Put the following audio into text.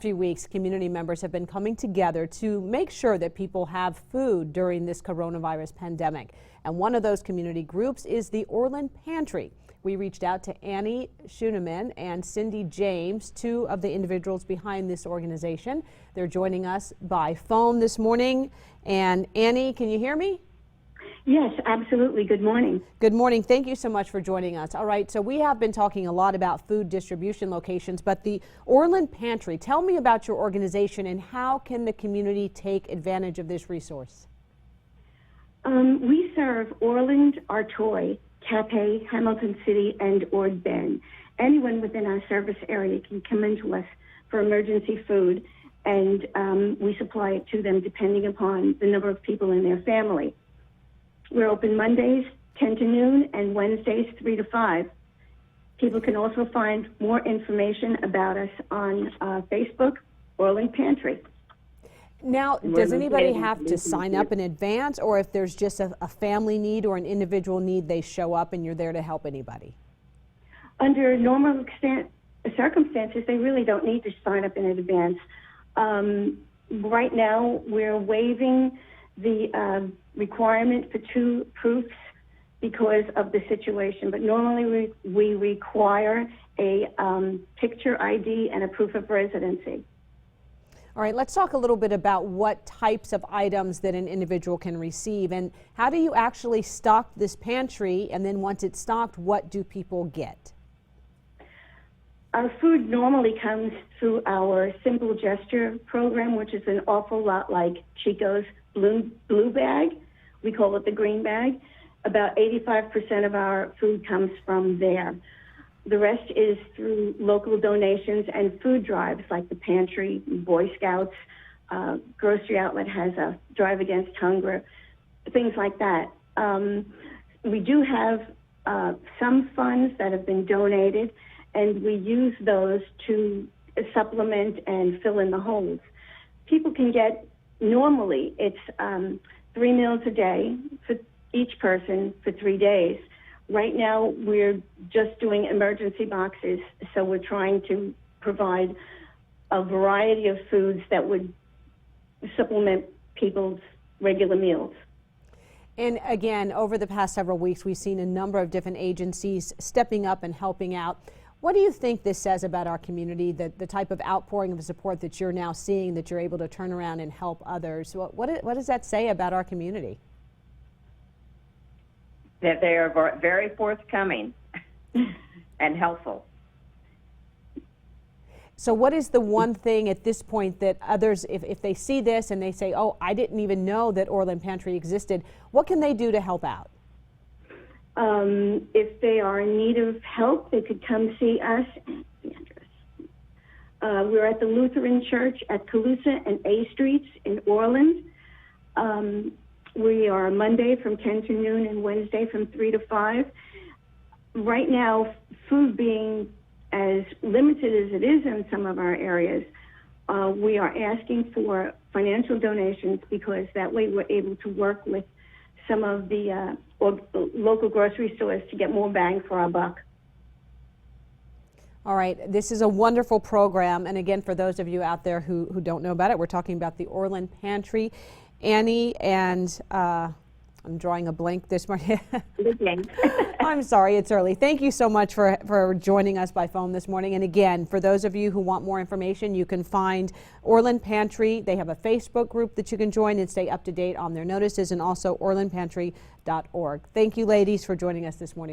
few weeks, community members have been coming together to make sure that people have food during this coronavirus pandemic. And one of those community groups is the Orland Pantry. We reached out to Annie Schuenemann and Cindy James, two of the individuals behind this organization. They're joining us by phone this morning. And Annie, can you hear me? Yes, absolutely. Good morning. Good morning. Thank you so much for joining us. All right, so we have been talking a lot about food distribution locations, but the Orland Pantry, tell me about your organization and how can the community take advantage of this resource? We serve Orland, Artois, Capay, Hamilton City, and Ord Bend. Anyone within our service area can come into us for emergency food, and we supply it to them depending upon the number of people in their family. We're open Mondays 10 to noon and Wednesdays 3 to 5. People can also find more information about us on Facebook, Orland Pantry. Now, does anybody have to sign up in advance, or if there's just a family need or an individual need, they show up and you're there to help anybody? Under normal circumstances, they really don't need to sign up in advance. Right now, we're waiving the requirement for 2 proofs because of the situation, but normally we require a picture ID and a proof of residency. All right, let's talk a little bit about what types of items that an individual can receive, and how do you actually stock this pantry, and then once it's stocked, what do people get? Our food normally comes through our Simple Gesture program, which is an awful lot like Chico's blue bag. We call it the green bag. About 85% of our food comes from there. The rest is through local donations and food drives like the Pantry, Boy Scouts, Grocery Outlet has a Drive Against Hunger, things like that. We do have some funds that have been donated, and we use those to supplement and fill in the holes. People can get, normally it's 3 meals a day for each person for 3 days. Right now, we're just doing emergency boxes, so we're trying to provide a variety of foods that would supplement people's regular meals. And again, over the past several weeks, we've seen a number of different agencies stepping up and helping out. What do you think this says about our community, the type of outpouring of support that you're now seeing, that you're able to turn around and help others? What does that say about our community? That they are very forthcoming and helpful. So what is the one thing at this point that others, if they see this and they say, oh, I didn't even know that Orland Pantry existed, what can they do to help out? If they are in need of help, they could come see us. We're at the Lutheran Church at Calusa and A Streets in Orland. We are Monday from 10 to noon and Wednesday from 3 to 5. Right now, food being as limited as it is in some of our areas, we are asking for financial donations because that way we're able to work with some of the local grocery stores to get more bang for our buck. All right, this is a wonderful program, and again, for those of you out there who don't know about it, we're talking about the Orland Pantry. Annie and I'm drawing a blank this morning. I'm sorry, it's early. Thank you so much for joining us by phone this morning. And again, for those of you who want more information, you can find Orland Pantry. They have a Facebook group that you can join and stay up to date on their notices, and also orlandpantry.org. Thank you, ladies, for joining us this morning.